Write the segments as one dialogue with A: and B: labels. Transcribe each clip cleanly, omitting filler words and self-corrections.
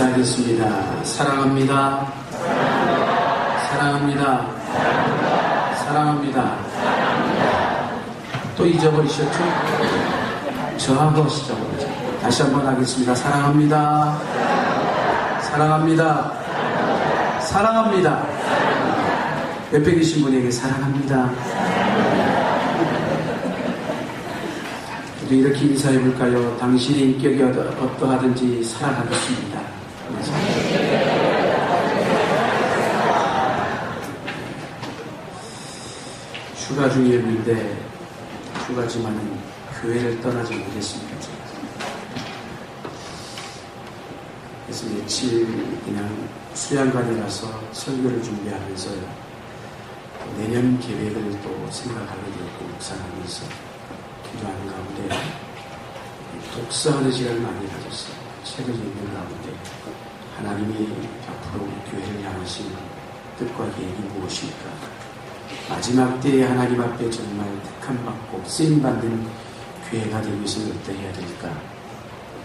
A: 인사하겠습니다. 사랑합니다. 사랑합니다. 사랑합니다. 또 잊어버리셨죠? 저하고 잊어버리죠. 다시 한번 하겠습니다. 사랑합니다. 사랑합니다. 사랑합니다. 옆에 계신 분에게 사랑합니다. 우리 이렇게 인사해 볼까요? 당신의 인격이 어떠하든지 사랑하겠습니다. 휴가 중이었는데 휴가지만은 교회를 떠나지 못했습니다. 그래서 며칠 그냥 수양관에 가서 설교를 준비하면서요. 내년 계획을 또 생각하게 되었고 묵상하면서 기도하는 가운데 독서하는 시간을 많이 가졌어요. 책을 읽는 가운데 하나님이 앞으로 우리 교회를 향하신 뜻과 계획이 무엇일까? 마지막 때에 하나님 앞에 정말 택함받고 쓰임받는 교회가 되기 위해서는 어떠해야 될까?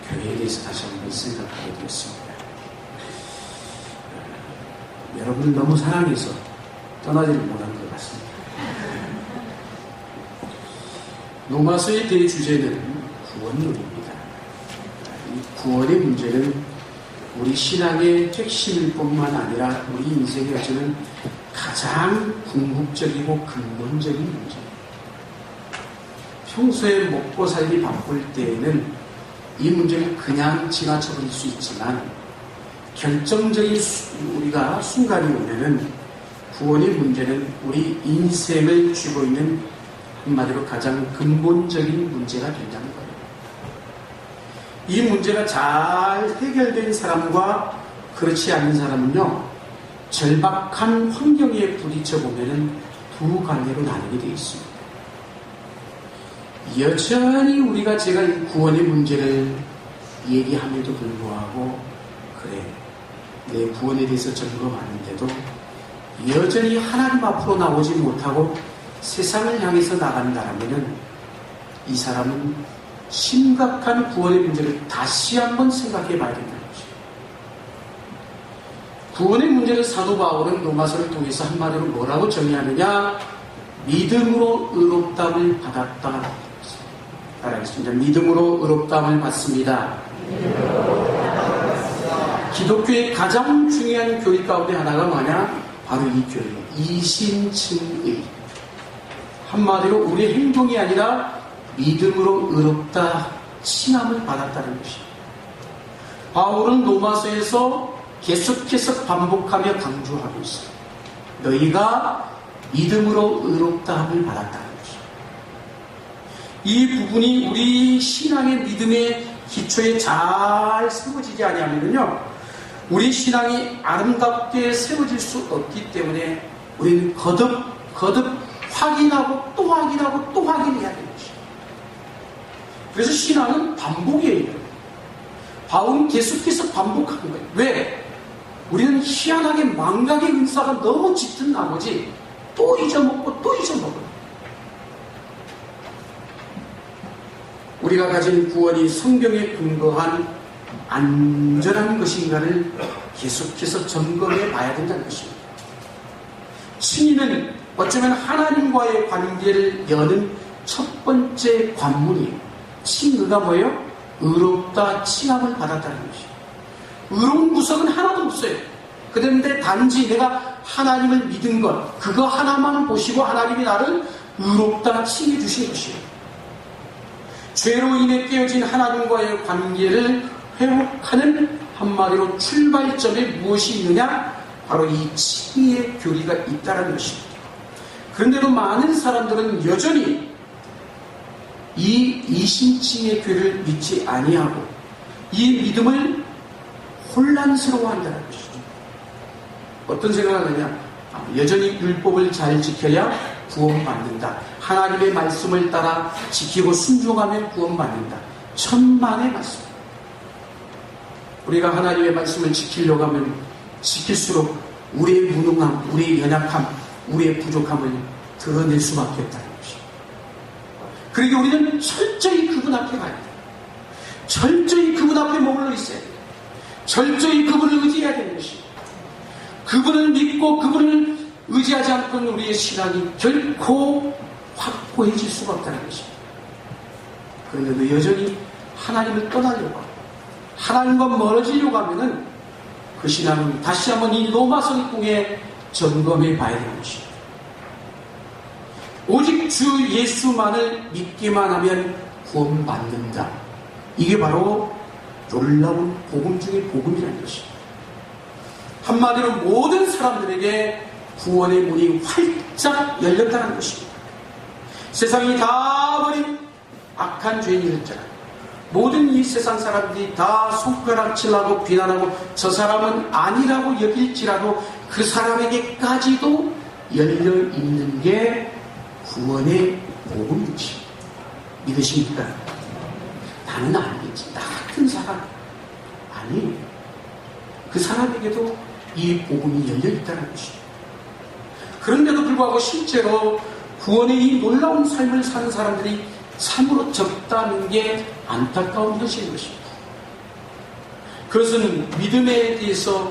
A: 교회에 대해서 다시 한번 생각하게 되었습니다. 여러분을 너무 사랑해서 떠나지를 못한 것 같습니다. 로마서의 대주제는 구원론입니다. 이 구원의 문제는 우리 신앙의 핵심일 뿐만 아니라 우리 인생에 어쩌면 가장 궁극적이고 근본적인 문제입니다. 평소에 먹고 살기 바쁠 때에는 이 문제를 그냥 지나쳐버릴 수 있지만 결정적인 우리가 순간이 오면은 구원의 문제는 우리 인생을 쥐고 있는 한마디로 가장 근본적인 문제가 된다는 거예요. 이 문제가 잘 해결된 사람과 그렇지 않은 사람은요, 절박한 환경에 부딪혀 보면은 두 갈래로 나누게 되어 있습니다. 여전히 우리가 제가 이 구원의 문제를 얘기함에도 불구하고 그래, 내 구원에 대해서 점검하는데도 여전히 하나님 앞으로 나오지 못하고 세상을 향해서 나간다면 이 사람은 심각한 구원의 문제를 다시 한번 생각해 봐야 된다는 것이죠. 구원의 문제를 사도 바울은 로마서를 통해서 한마디로 뭐라고 정의하느냐? 믿음으로 의롭다함을 받았다. 따라하겠습니다. 믿음으로 의롭다함을 받습니다. 기독교의 가장 중요한 교리 가운데 하나가 뭐냐? 바로 이 교리예요. 이신칭의. 한마디로 우리의 행동이 아니라 믿음으로 의롭다 칭함을 받았다는 것입니다. 바울은 로마서에서 계속해서 반복하며 강조하고 있어요. 너희가 믿음으로 의롭다함을 받았다는 것입니다. 이 부분이 우리 신앙의 믿음의 기초에 잘 세워지지 아니하면요, 우리 신앙이 아름답게 세워질 수 없기 때문에 우리는 거듭 확인하고 또 확인하고 또 확인해야 되는 것이죠. 그래서 신앙은 반복이에요. 바울은 계속해서 반복하는 거예요. 왜? 우리는 희한하게 망각의 은사가 너무 짙은 나머지 또 잊어먹고 또 잊어먹어요. 우리가 가진 구원이 성경에 근거한 안전한 것인가를 계속해서 점검해 봐야 된다는 것입니다. 칭의는 어쩌면 하나님과의 관계를 여는 첫 번째 관문이에요. 칭의가 뭐예요? 의롭다 칭함을 받았다는 것이에요. 의로운 구석은 하나도 없어요. 그런데 단지 내가 하나님을 믿은 것, 그거 하나만 보시고 하나님이 나를 의롭다 칭해 주신 것이에요. 죄로 인해 깨어진 하나님과의 관계를 회복하는 한마디로 출발점에 무엇이 있느냐? 바로 이 칭의의 교리가 있다는 것입니다. 그런데도 많은 사람들은 여전히 이 이신칭의 교리를 믿지 아니하고 이 믿음을 혼란스러워한다는 것이죠. 어떤 생각을 하느냐? 여전히 율법을 잘 지켜야 구원받는다. 하나님의 말씀을 따라 지키고 순종하면 구원받는다. 천만의 말씀. 우리가 하나님의 말씀을 지키려고 하면 지킬수록 우리의 무능함, 우리의 연약함, 우리의 부족함을 드러낼 수밖에 없다는 것입니다. 그러니까 우리는 철저히 그분 앞에 가야 돼요. 철저히 그분 앞에 머물러 있어야 돼요. 철저히 그분을 의지해야 되는 것입니다. 그분을 믿고 그분을 의지하지 않고는 우리의 신앙이 결코 확고해질 수가 없다는 것입니다. 그런데도 여전히 하나님을 떠나려고 하고 하나님과 멀어지려고 하면은 그 신앙은 다시 한번 이 로마서 궁에 점검해 봐야 되는 것입니다. 오직 주 예수만을 믿기만 하면 구원받는다. 이게 바로 놀라운 복음 중의 복음이라는 것입니다. 한마디로 모든 사람들에게 구원의 문이 활짝 열렸다는 것입니다. 세상이 다 버린 악한 죄인이었잖아. 모든 이 세상 사람들이 다 손가락질하고 비난하고 저 사람은 아니라고 여길지라도 그 사람에게까지도 열려있는 게 구원의 복음이지. 믿으십니까? 나는 아니겠지. 나 같은 사람. 아니, 그 사람에게도 이 복음이 열려있다는 것입니다. 그런데도 불구하고 실제로 구원의 이 놀라운 삶을 사는 사람들이 참으로 적다는 게 안타까운 것인 것입니다. 그것은 믿음에 대해서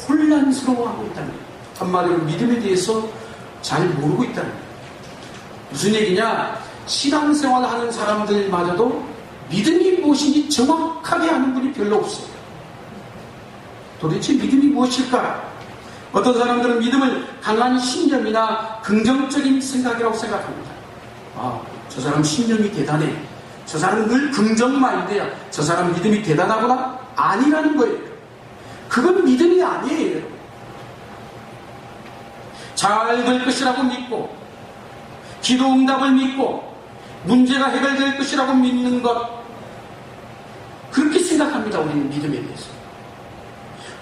A: 혼란스러워하고 있다는 거예요. 한마디로 믿음에 대해서 잘 모르고 있다는 거예요. 무슨 얘기냐? 신앙생활 하는 사람들마저도 믿음이 무엇인지 정확하게 아는 분이 별로 없어요. 도대체 믿음이 무엇일까? 어떤 사람들은 믿음을 강한 신념이나 긍정적인 생각이라고 생각합니다. 아, 저 사람 신념이 대단해. 저 사람은 늘 긍정 마인드야. 저 사람 믿음이 대단하구나? 아니라는 거예요. 그건 믿음이 아니에요. 잘 될 것이라고 믿고 기도 응답을 믿고 문제가 해결될 것이라고 믿는 것, 그렇게 생각합니다. 우리는 믿음에 대해서.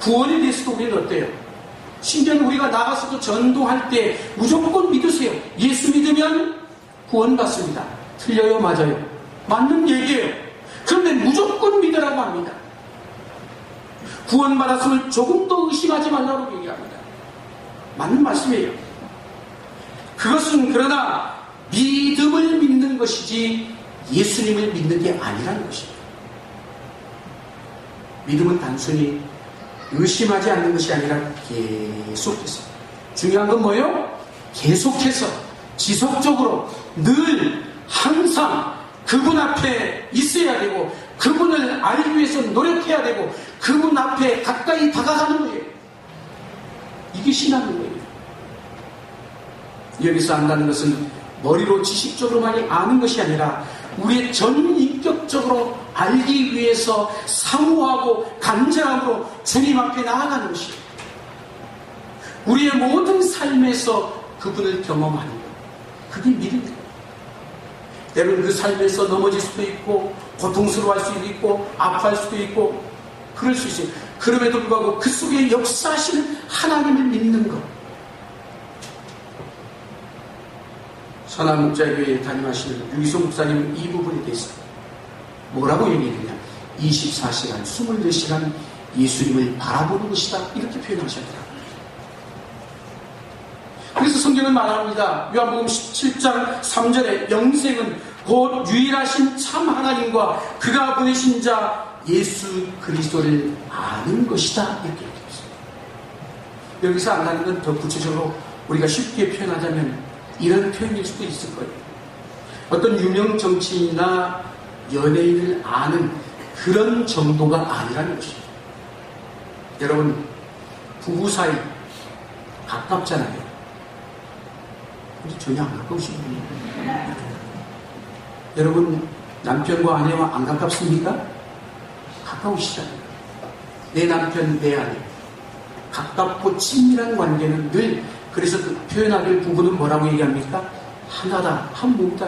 A: 구원에 대해서도 우리는 어때요? 심지어는 우리가 나가서도 전도할 때 무조건 믿으세요. 예수 믿으면 구원받습니다. 틀려요? 맞아요? 맞는 얘기예요. 그런데 무조건 믿으라고 합니다. 구원받았음을 조금도 의심하지 말라고 얘기합니다. 맞는 말씀이에요. 그것은 그러나 믿음을 믿는 것이지 예수님을 믿는 게 아니라는 것입니다. 믿음은 단순히 의심하지 않는 것이 아니라 계속해서, 중요한 건 뭐예요? 계속해서 지속적으로 늘 항상 그분 앞에 있어야 되고 그분을 알기 위해서 노력해야 되고 그분 앞에 가까이 다가가는 거예요. 이게 신앙인 거예요. 여기서 안다는 것은 머리로 지식적으로만이 아는 것이 아니라 우리의 전 인격적으로 알기 위해서 사모하고 간절함으로 주님 앞에 나아가는 것이에요. 우리의 모든 삶에서 그분을 경험하는 것, 그게 믿음이에요. 때로는 그 삶에서 넘어질 수도 있고 고통스러워할 수도 있고 아파할 수도 있고 그럴 수 있어요. 그럼에도 불구하고 그 속에 역사하시는 하나님을 믿는 것. 선한목자교회에 담임하시는 유기성 목사님은 이 부분에 대해서 뭐라고 얘기했느냐? 24시간, 24시간 예수님을 바라보는 것이다. 이렇게 표현하셨더라고요. 그래서 성경은 말합니다. 요한복음 17장 3절에 영생은 곧 유일하신 참 하나님과 그가 보내신 자 예수 그리스도를 아는 것이다. 이렇게 얘기했습니다. 여기서 안다는 건 더 구체적으로 우리가 쉽게 표현하자면 이런 표현일 수도 있을 거예요. 어떤 유명 정치인이나 연예인을 아는 그런 정도가 아니라는 것입니다. 여러분, 부부 사이 가깝잖아요. 근데 전혀 안 가까우신 분이에요. 여러분, 남편과 아내와 안 가깝습니까? 가까우시잖아요. 내 남편, 내 아내. 가깝고 친밀한 관계는 늘, 그래서 그 표현하길 부부는 뭐라고 얘기합니까? 하나다, 한 몸다.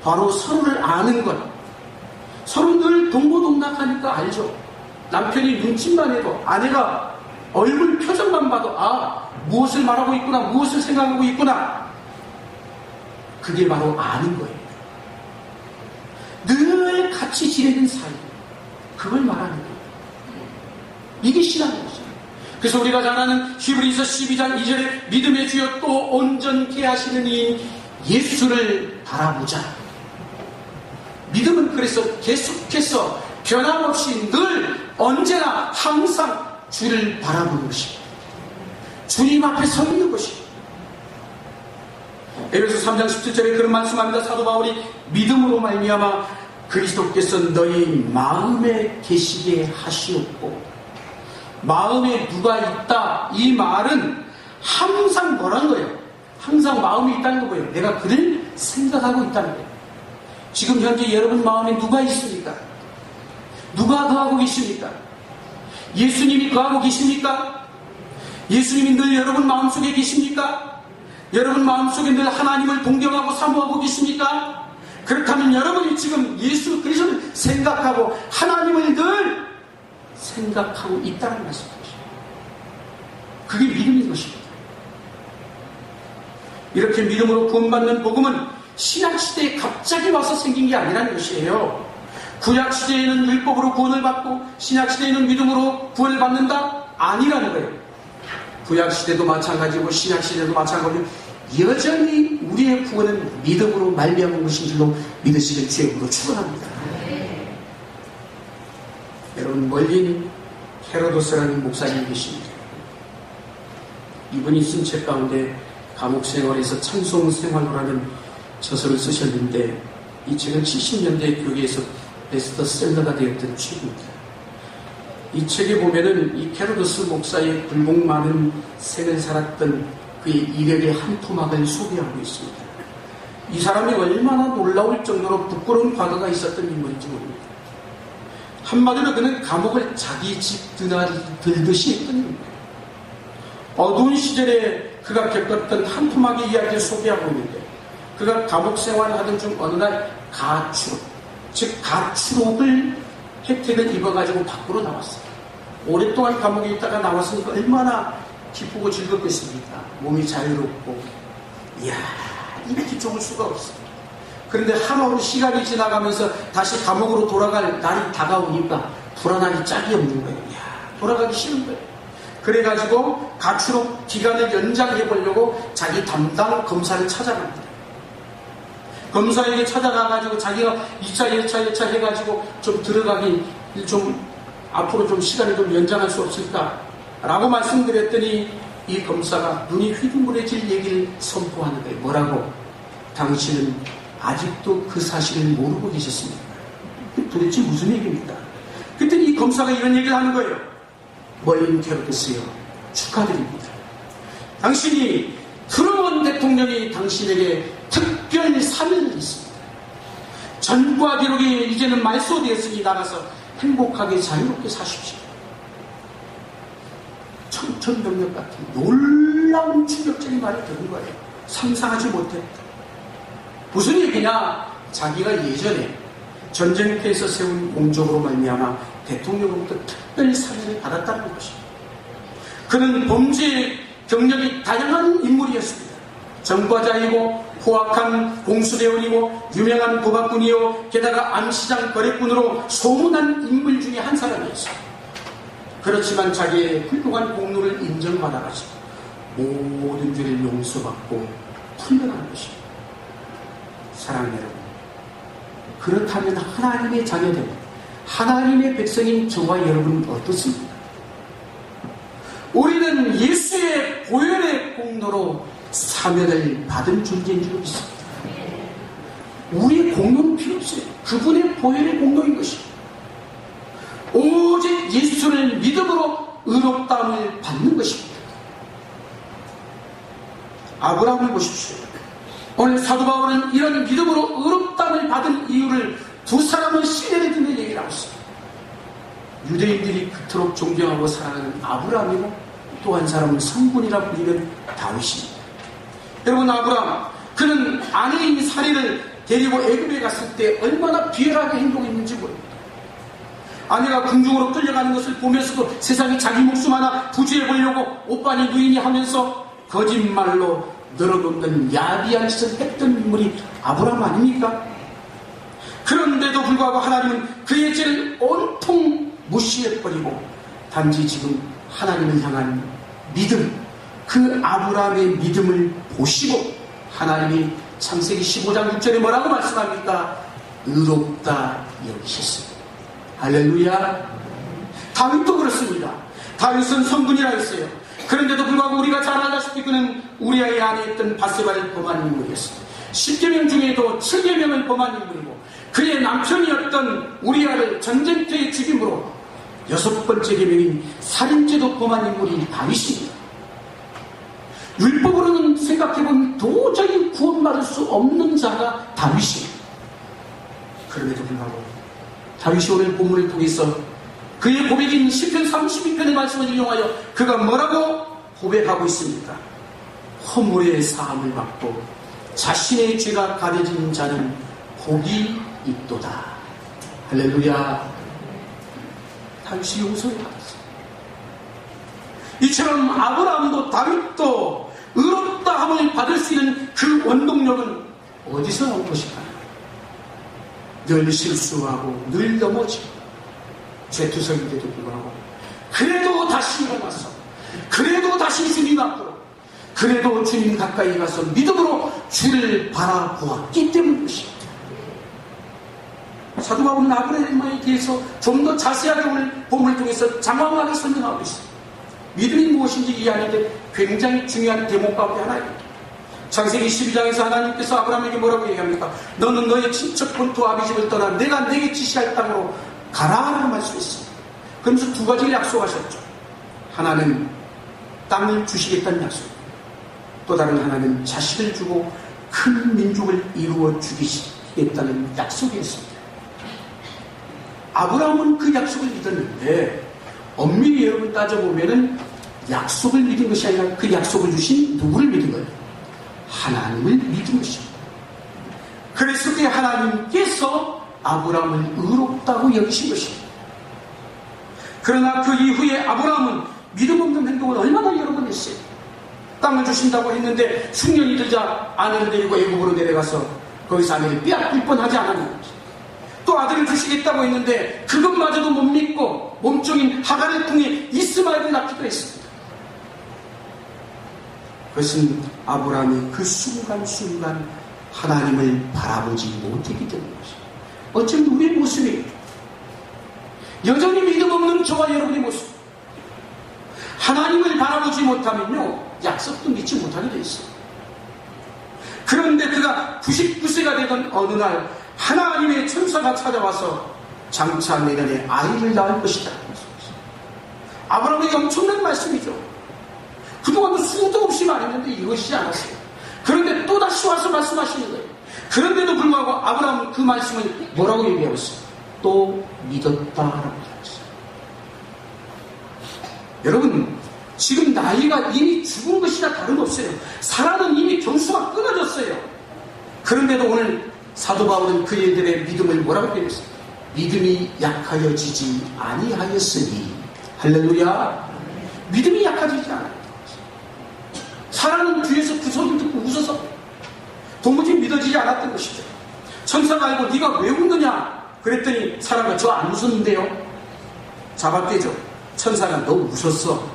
A: 바로 서로를 아는 것. 서로 늘 동고동락하니까 알죠. 남편이 눈짓만 해도 아내가 얼굴 표정만 봐도 아, 무엇을 말하고 있구나, 무엇을 생각하고 있구나. 그게 바로 아는 거예요. 늘 같이 지내는 사이. 그걸 말하는 거예요. 이게 신앙이죠. 그래서 우리가 잘 아는 히브리서 12장 2절에 믿음의 주여 또 온전케 하시는 이인 예수를 바라보자. 믿음은 그래서 계속해서 변함없이 늘 언제나 항상 주를 바라보는 것입니다. 주님 앞에 서 있는 것입니다. 에베소 3장 17절에 그런 말씀합니다. 사도 바울이 믿음으로 말미암아 그리스도께서 너희 마음에 계시게 하시옵고, 마음에 누가 있다, 이 말은 항상 뭐라는 거예요? 항상 마음이 있다는 거예요. 내가 그를 생각하고 있다는 거예요. 지금 현재 여러분 마음에 누가 있습니까? 누가 거하고 계십니까? 예수님이 거하고 계십니까? 예수님이 늘 여러분 마음속에 계십니까? 여러분 마음속에 늘 하나님을 동경하고 사모하고 계십니까? 그렇다면 여러분이 지금 예수 그리스도를 생각하고 하나님을 늘 생각하고 있다는 말씀이죠. 그게 믿음인 것입니다. 이렇게 믿음으로 구원받는 복음은 신약시대에 갑자기 와서 생긴 게 아니라는 것이에요. 구약시대에는 율법으로 구원을 받고 신약시대에는 믿음으로 구원을 받는다? 아니라는 거예요. 구약시대도 마찬가지고 신약시대도 마찬가지고 여전히 우리의 구원은 믿음으로 말미암은 것인 줄로 믿으시길 주의 이름으로 축원합니다. 여러분, 멀린 헤로도스라는 목사님이 계십니다. 이분이 쓴 책 가운데 감옥 생활에서 찬송 생활로라는 저서를 쓰셨는데, 이 책은 70년대 교계에서 베스트셀러가 되었던 책입니다. 이 책에 보면은 이 헤로도스 목사의 굴곡 많은 생을 살았던 그의 이력의 한 토막을 소개하고 있습니다. 이 사람이 얼마나 놀라울 정도로 부끄러운 과거가 있었던 인물인지 모릅니다. 한마디로 그는 감옥을 자기 집 들듯이 했던 인물입니다. 어두운 시절에 그가 겪었던 한 토막의 이야기를 소개하고 있는데, 그가 감옥 생활을 하던 중 어느 날 가출옥, 즉 가출옥을 혜택을 입어가지고 밖으로 나왔어요. 오랫동안 감옥에 있다가 나왔으니까 얼마나 기쁘고 즐겁겠습니까? 몸이 자유롭고, 이야, 이렇게 좋을 수가 없어요. 그런데 하루 시간이 지나가면서 다시 감옥으로 돌아갈 날이 다가오니까 불안함이 짝이 없는 거예요. 이야, 돌아가기 싫은 거예요. 그래가지고 가출옥 기간을 연장해 보려고 자기 담당 검사를 찾아갑니다. 검사에게 찾아가가지고 자기가 2차, 1차 해가지고 좀 들어가기 좀 앞으로 좀 시간을 좀 연장할 수 없을까? 라고 말씀드렸더니 이 검사가 눈이 휘둥그레질 얘기를 선포하는 거예요. 뭐라고? 당신은 아직도 그 사실을 모르고 계셨습니까? 도대체 무슨 얘기입니까? 그랬더니 이 검사가 이런 얘기를 하는 거예요. 멀린 헤로도스요, 축하드립니다. 당신이 트루먼 대통령이 당신에게 특별 사면을 했습니다. 전과 기록이 이제는 말소되었으니 나가서 행복하게 자유롭게 사십시오. 청천벽력 같은 놀라운 충격적인 말을 들은 거예요. 상상하지 못했다. 무슨 얘기냐? 자기가 예전에 전쟁터에서 세운 공적으로 말미암아 대통령으로부터 특별 사면을 받았다는 것입니다. 그는 범죄 경력이 다양한 인물이었습니다. 전과자이고 포악한 공수대원이고 유명한 도박꾼이요, 게다가 암시장 거래꾼으로 소문난 인물 중에 한 사람이었습니다. 그렇지만 자기의 훌륭한 공로를 인정받아가지고 모든 죄를 용서받고 풀려나는 것입니다. 사랑하는 여러분, 그렇다면 하나님의 자녀들, 하나님의 백성인 저와 여러분은 어떻습니까? 우리는 예수의 보혈의 공로로 사면을 받은 존재인 줄 믿습니다. 우리의 공로는 필요 없어요. 그분의 보혈의 공로인 것입니다. 오직 예수를 믿음으로 의롭다함을 받는 것입니다. 아브라함을 보십시오. 오늘 사도 바울은 이런 믿음으로 의롭다함을 받은 이유를 두 사람의 시대를 듣는 얘기를 하고 있습니다. 유대인들이 그토록 존경하고 사랑하는 아브라함이고, 또 한 사람은 성군이라 불리는 다윗입니다. 여러분, 아브라함, 그는 아내인 사리를 데리고 애굽에 갔을 때 얼마나 비열하게 행동했는지 모릅니다. 아내가 궁중으로 끌려가는 것을 보면서도 세상에 자기 목숨 하나 부지해 보려고 오빠니 누이니 하면서 거짓말로 늘어놓는 야비한 짓을 했던 인물이 아브라함 아닙니까? 그런데도 불구하고 하나님은 그의 죄를 온통 무시해버리고 단지 지금 하나님을 향한 믿음, 그 아브라함의 믿음을 보시고 하나님이 창세기 15장 6절에 뭐라고 말씀합니까? 의롭다 여기셨습니다. 할렐루야. 다윗도 그렇습니다. 다윗은 성군이라 했어요. 그런데도 불구하고 우리가 잘 알다시피 그는 우리아의 아내에 있던 바세바를 범한 인물이었습니다. 10계명 중에도 7계명을 범한 인물이고 그의 남편이었던 우리아를 전쟁터에 죽임으로 6번째 계명인 살인죄도 범한 인물이 다윗입니다. 율법으로는 생각해보면 도저히 구원받을 수 없는 자가 다윗입니다. 그럼에도 불구하고 다윗이 오늘 본문을 통해서 그의 고백인 시편 32편의 말씀을 인용하여 그가 뭐라고 고백하고 있습니까? 허물의 사함을 받고 자신의 죄가 가려진 자는 복이 있도다. 할렐루야. 다윗이 용서를 받았어요. 이처럼 아브라함도 다윗도 의롭다 함을 받을 수 있는 그 원동력은 어디서 나온 것일까요? 늘 실수하고 늘 넘어지고 죄투성인데도 불구하고 그래도 다시 일어나서 그래도 다시 주님 앞으로 그래도 주님 가까이 가서 믿음으로 주를 바라보았기 때문입니다. 사도 바울은 아브라함에 대해서 좀 더 자세하게 오늘 본문을 통해서 장황하게 설명하고 있습니다. 믿음이 무엇인지 이해하는데 굉장히 중요한 대목 가운데 하나입니다. 창세기 12장에서 하나님께서 아브라함에게 뭐라고 얘기합니까? 너는 너의 친척 본토 아비집을 떠나 내가 내게 지시할 땅으로 가라라고 말씀했습니다. 그러면서 두 가지를 약속하셨죠. 하나는 땅을 주시겠다는 약속, 또 다른 하나는 자식을 주고 큰 민족을 이루어 주시겠다는 약속이었습니다. 아브라함은 그 약속을 믿었는데 엄밀히 여러분 따져보면은 약속을 믿은 것이 아니라 그 약속을 주신 누구를 믿은 거예요? 하나님을 믿은 것입니다. 그래서 그 하나님께서 아브라함을 의롭다고 여기신 것입니다. 그러나 그 이후에 아브라함은 믿음 없는 행동을 얼마나 여러 번 했어요. 땅을 주신다고 했는데 흉년이 들자 아내를 데리고 애굽으로 내려가서 거기서 아내를 빼앗길 뻔하지 않았는지, 또 아들을 주시겠다고 했는데 그것마저도 못 믿고 몸종인 하갈을 통해 이스마엘을 낳기도 했습니다. 그것은 아브라함이 그 순간순간 하나님을 바라보지 못했기 때문입니다. 어쩌면 우리의 모습이 여전히 믿음 없는 저와 여러분의 모습, 하나님을 바라보지 못하면요 약속도 믿지 못하게 되어 있어요. 그런데 그가 99세가 되던 어느 날 하나님의 천사가 찾아와서 장차 내년에 아이를 낳을 것이다. 아브라함에게 엄청난 말씀이죠. 그동안도 수도 없이 말했는데 이것이지 않았어요. 그런데 또다시 와서 말씀하시는 거예요. 그런데도 불구하고 아브라함은 그 말씀을 뭐라고 얘기하고 있어요? 또 믿었다라고 얘기했어요. 여러분, 지금 나이가 이미 죽은 것이나 다름없어요. 사람은 이미 경수가 끊어졌어요. 그런데도 오늘 사도 바울은 그 일들의 믿음을 뭐라고 표현했어요? 믿음이 약하여지지 아니하였으니. 할렐루야. 믿음이 약해지지 않아요. 사람은 뒤에서 그 소리를 듣고 웃어서 도무지 믿어지지 않았던 것이죠. 천사가 알고 네가 왜 웃느냐 그랬더니 사람이 저 안 웃었는데요. 잡아떼죠. 천사가 너 웃었어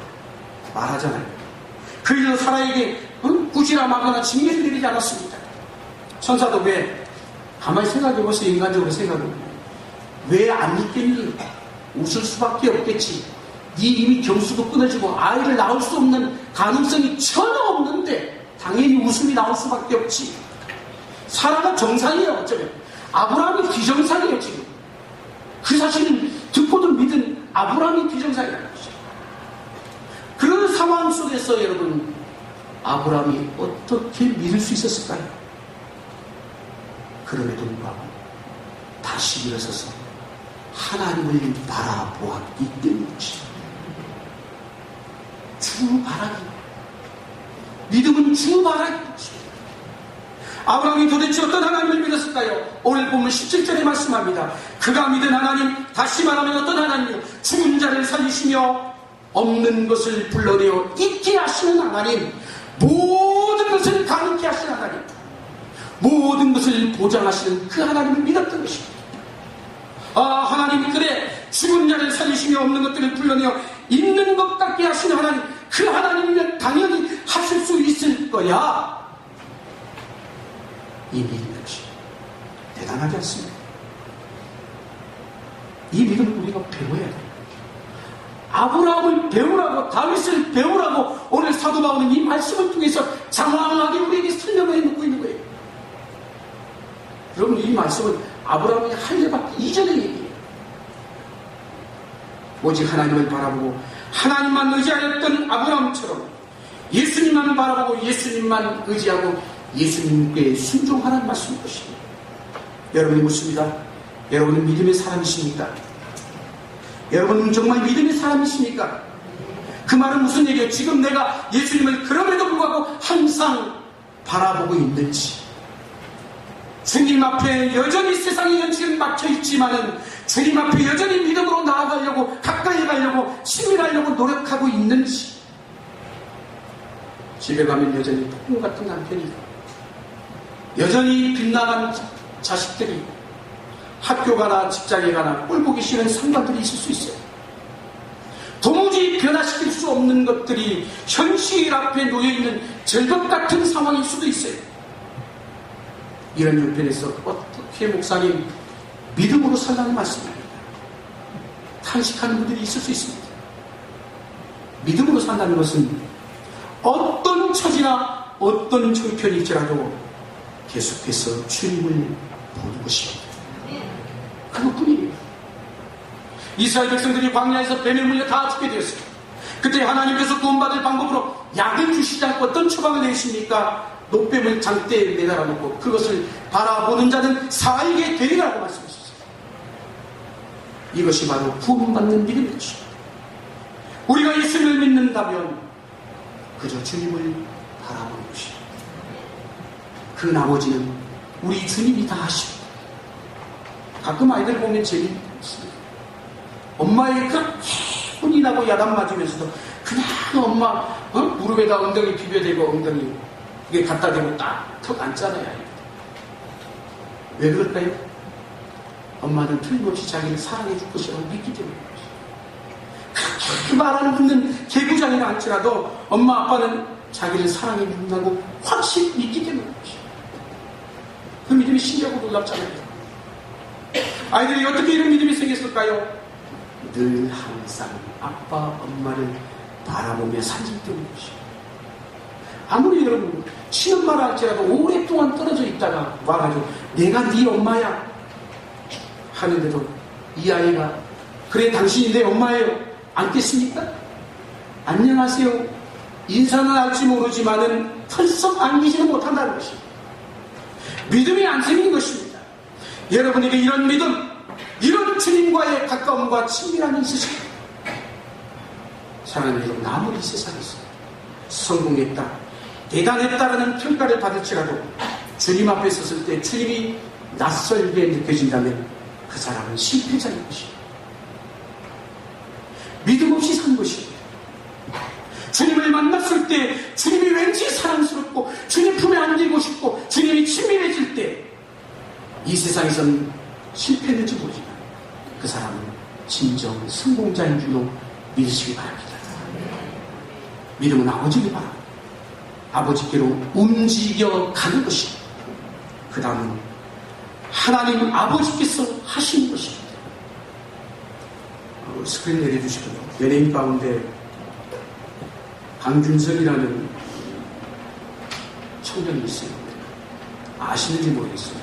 A: 말하잖아요. 그 일로 사라에게 꾸지람하거나 징계를 내리지 않았습니다. 천사도 왜 가만히 생각해보세요. 인간적으로 생각해보면 왜 안 믿겠니? 웃을 수밖에 없겠지. 네 이미 경수도 끊어지고 아이를 낳을 수 없는 가능성이 전혀 없는데 당연히 웃음이 나올 수밖에 없지. 사라가 정상이에요. 어쩌면 아브라함이 비정상이에요. 지금 그 사실을 듣고도 믿은 아브라함이 비정상이라는 거죠. 그런 상황 속에서 여러분 아브라함이 어떻게 믿을 수 있었을까요? 그럼에도 불구하고 다시 일어서서 하나님을 바라보았기 때문이죠. 주 바라기. 믿음은 주 바라기입니다. 아브라함이 도대체 어떤 하나님을 믿었을까요? 오늘 보면 17절에 말씀합니다. 그가 믿은 하나님, 다시 말하면 어떤 하나님이요? 죽은 자를 살리시며 없는 것을 불러내어 있게 하시는 하나님, 모든 것을 가능케 하시는 하나님, 모든 것을 보장하시는 그 하나님을 믿었던 것입니다. 아, 하나님 그래 죽은 자를 살리시며 없는 것들을 불러내어 있는 것 같게 하시는 하나님, 그 하나님이면 당연히 하실 수 있을 거야. 이 믿음 역시 대단하지 않습니까? 이 믿음을 우리가 배워야 돼요. 아브라함을 배우라고, 다윗을 배우라고 오늘 사도 바울은 이 말씀을 통해서 장황하게 우리에게 설명해 놓고 있는 거예요. 여러분, 이 말씀은 아브라함이 할례받기 이전의 얘기예요. 오직 하나님을 바라보고 하나님만 의지하였던 아브라함처럼 예수님만 바라보고 예수님만 의지하고 예수님께 순종하라는 말씀인 것입니다. 여러분이 묻습니다. 여러분은 믿음의 사람이십니까? 여러분은 정말 믿음의 사람이십니까? 그 말은 무슨 얘기예요? 지금 내가 예수님을 그럼에도 불구하고 항상 바라보고 있는지, 주님 앞에 여전히 세상의 현실은 막혀있지만은 주님 앞에 여전히 믿음으로 나아가려고, 가까이 가려고, 친밀하려고 노력하고 있는지, 집에 가면 여전히 폭풍 같은 남편이, 여전히 빗나간 자식들이, 학교 가나 직장에 가나 꼴보기 싫은 상관들이 있을 수 있어요. 도무지 변화시킬 수 없는 것들이 현실 앞에 놓여있는 절벽 같은 상황일 수도 있어요. 이런 형편에서 어떻게 목사님 믿음으로 살라는 말씀입니다. 탄식하는 분들이 있을 수 있습니다. 믿음으로 산다는 것은 어떤 처지나 어떤 형편일지라도 계속해서 주님을 보는 것입니다. 그것뿐이에요. 이스라엘 백성들이 광야에서 뱀에 물려 다 죽게 되었어요. 그때 하나님께서 구원받을 방법으로 약을 주시지 않고 어떤 처방을 내십니까? 노뱀을 장대에 매달아 놓고 그것을 바라보는 자는 살게 되리라고 말씀하셨어요. 이것이 바로 구원받는 믿음인 것입니다. 우리가 예수를 믿는다면 그저 주님을 바라보는 것입니다. 그 나머지는 우리 주님이 다 하십니다. 가끔 아이들 보면 재미있습니다. 엄마에게 그렇게 혼이 나고 야단 맞으면서도 그냥 엄마 무릎에다 엉덩이 비벼대고 엉덩이 이게 갖다 대고 딱 턱 앉잖아요. 왜 그럴까요? 엄마는 틀림없이 자기를 사랑해 줄 것이라고 믿기 때문에 그렇게 말하는 분은 개구장이라 할지라도 엄마 아빠는 자기를 사랑해 준다고 확실히 믿기 때문에 그 믿음이 신기하고 놀랍잖아요. 아이들이 어떻게 이런 믿음이 생겼을까요? 늘 항상 아빠, 엄마를 바라보며 살기 때문이죠. 아무리 여러분 친엄마라 할지라도 오랫동안 떨어져 있다가 와가지고 내가 네 엄마야 하는데도 이 아이가 그래 당신이 내 엄마예요 안겠습니까? 안녕하세요 인사는 할지 모르지만은 털썩 안기지는 못한다는 것입니다. 믿음이 안 생긴 것입니다. 여러분에게 이런 믿음, 이런 주님과의 가까움과 친밀함이 있으십니까? 사랑하는 여러분, 아무리 이 세상에서 성공했다, 대단했다라는 평가를 받을지라도 주님 앞에 섰을 때 주님이 낯설게 느껴진다면 그 사람은 실패자인 것입니다. 믿음 없이 산 것입니다. 주님을 만났을 때 주님이 왠지 사랑스럽고 주님 품에 안기고 싶고 주님이 친밀해질 때 이 세상에서는 실패했는지 모르지만 그 사람은 진정 성공자인 줄로 믿으시기 바랍니다. 믿음은 아버지를 바랍니다. 아버지께로 움직여가는 것입니다. 그 다음은 하나님 아버지께서 하시는 것입니다. 스크린 내려주시고요. 연예인 가운데 강준선이라는 청년이 있어요. 아시는지 모르겠어요.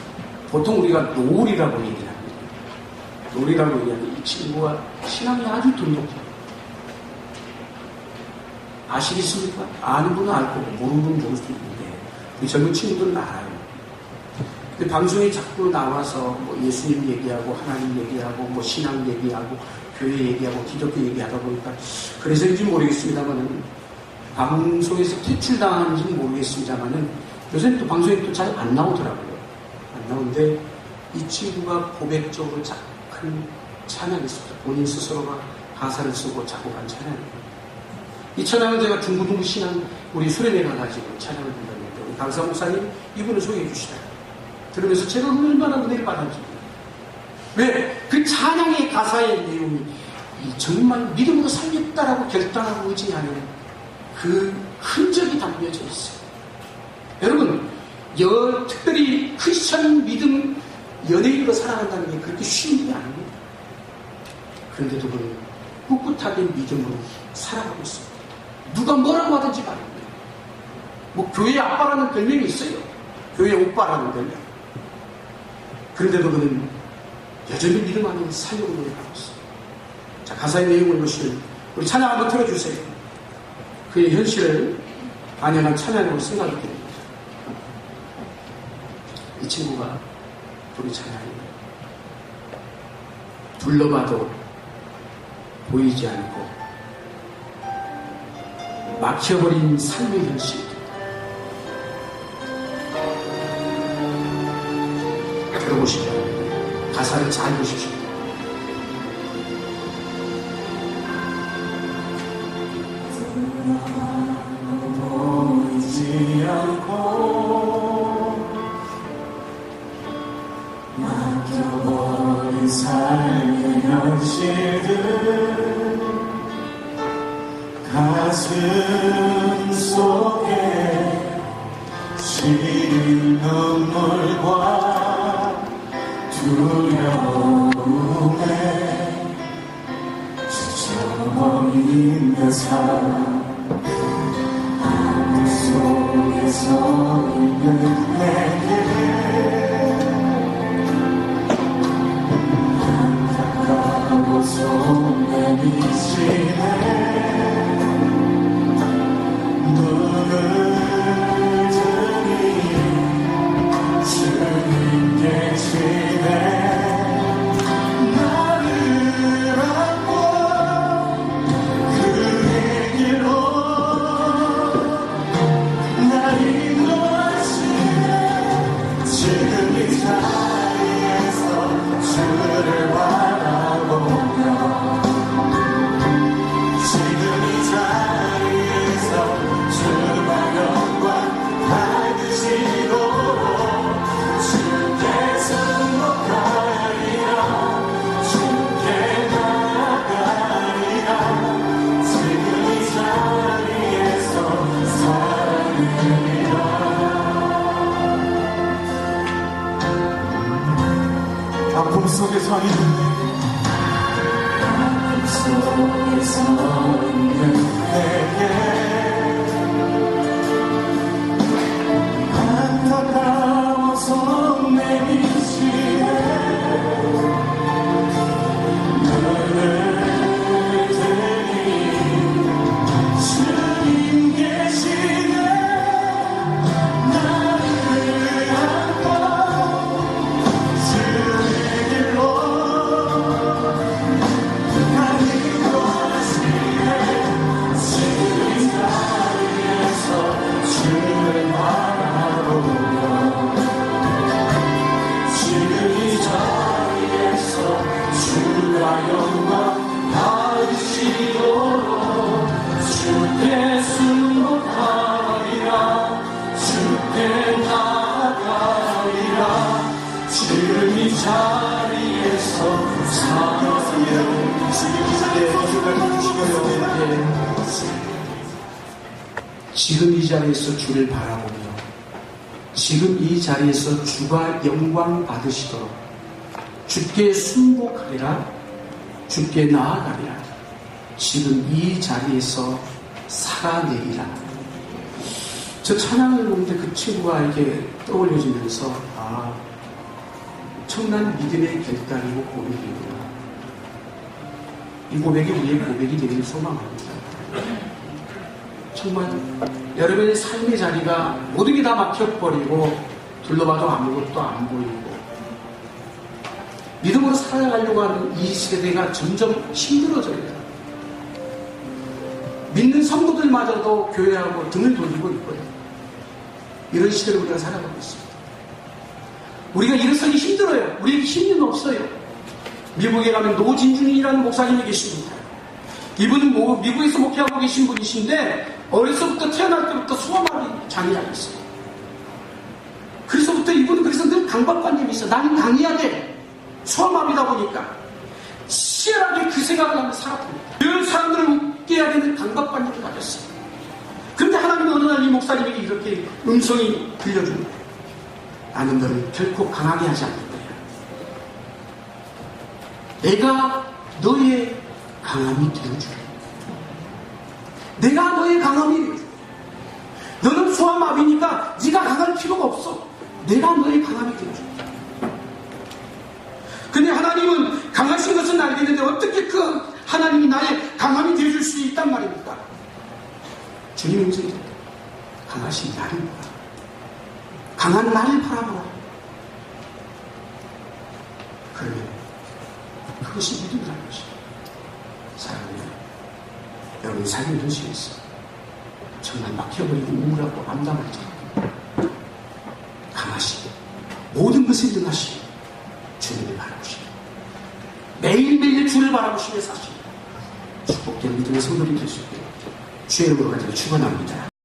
A: 보통 우리가 노을이라고 얘기를 합니다. 노을이라고 얘기하면 이 친구가 신앙이 아주 돈독해요. 아시겠습니까? 아는 분은 알 거고 모르는 분은 모를 수 있는데 우리 젊은 친구들은 알아요. 근데 방송에 자꾸 나와서 뭐 예수님 얘기하고 하나님 얘기하고 뭐 신앙 얘기하고 교회 얘기하고 기독교 얘기하다 보니까 그래서인지 모르겠습니다만은 방송에서 퇴출당하는지는 모르겠습니다만은 요새는 또 방송에 또 잘 안 나오더라고요. 안 나오는데 이 친구가 고백적으로 큰 찬양이 있었죠. 본인 스스로가 가사를 쓰고 작곡한 찬양이에요. 이 찬양은 제가 중고등부 신앙 우리 수련회 가가지고 찬양을 부르는데 우리 강사 목사님 이분을 소개해 주시다. 들으면서 제가 얼마나 은혜를 받았는지. 왜? 그 찬양의 가사의 내용이 정말 믿음으로 살겠다라고 결단하고 의지하는 그 흔적이 담겨져 있어요. 여러분, 특별히 크리스천 믿음 연예인으로 살아간다는 게 그렇게 쉬운 일이 아닙니다. 그런데도 그는 꿋꿋하게 믿음으로 살아가고 있습니다. 누가 뭐라고 하든지 말이에요. 뭐 교회 아빠라는 별명이 있어요. 교회 오빠라는 별명. 그런데도 그는 여전히 믿음 안에 살려고 노력하고 있어요. 자, 가사의 내용을 보시면 우리 찬양 한번 틀어주세요. 그의 현실을 반영한 찬양으로 생각이 됩니다. 이 친구가 우리 찬양입니다. 둘러봐도 보이지 않고 막혀버린 삶의 현실. 들어보시죠. 가사를 잘 보십시오.
B: 보이지 않고 막혀버린 삶의 현실들 가슴 속에 시린 눈물과 두려움에 지쳐버린 내 삶 속에서 있는 내게 안타까워서 내미치네 눈을 뜨니 주님 계시네 나를 안고 그의 길로 지금 이 자리에서 주를 바라보며 지금 이 자리에서 주가 영광 받으시도록 주께 승복하리라 주께 나아가리라 지금 이 자리에서 살아내리라 아픔 속에서 있는 내게 안타까워서 내미치네 눈을 뜨니 주님 계시네 나를 안고
A: 지금 이 자리에서 주를 바라보며 지금 이 자리에서 주가 영광 받으시도록 주께 순복하리라 주께 나아가리라 지금 이 자리에서 살아내리라. 저 찬양을 보는데 그 친구가 이렇게 떠올려지면서 엄청난 믿음의 결단이고 고백이구나. 이 고백이 우리의 고백이 되기를 소망합니다. 정말 여러분의 삶의 자리가 모든 게 다 막혀버리고 둘러봐도 아무것도 안 보이고 믿음으로 살아가려고 하는 이 세대가 점점 힘들어져요. 믿는 성도들마저도 교회하고 등을 돌리고 있고요. 이런 시대를 우리가 살아가고 있습니다. 우리가 일어서기 힘들어요. 우리에게 힘이 없어요. 미국에 가면 노진준이라는 목사님이 계십니다. 이분은 미국에서 목회하고 계신 분이신데 어려서부터 태어날 때부터 소아마비 장애가 있어요. 그래서부터 이분은 그래서 늘 강박관념이 있어. 나는 강해야 돼. 소아마비다 보니까 치열하게 그 생각을 하며 살았답니다. 늘 사람들을 웃게 해야 되는 강박관념을 가졌어요. 그런데 하나님은 어느 날 이 목사님에게 이렇게 음성이 들려줍니다. 나는 너를 결코 강하게 하지 않을 거야. 내가 너의 강함이 되어주리. 내가 너의 강함이 되어주리. 너는 소아마비니까 네가 강할 필요가 없어. 내가 너의 강함이 되어주리. 근데 하나님은 강하신 것은 알겠는데 어떻게 그 하나님이 나의 강함이 되어줄 수 있단 말입니까? 주님의 음성이 됩니다. 강하신 나를 보라. 강한 나를 바라보라. 그러면 그것이 믿음이라는 것입니다. 사랑하는 여러분 삶의 도시에서 정말 막혀버리고 우울하고 암담할 때 강하시고 모든 것을 능하시고 주님을 바라보시고 매일매일 주를 바라보시며 사시고 축복된 믿음의 성도님 될 수 있게 주의 이름으로 가지고 축원합니다.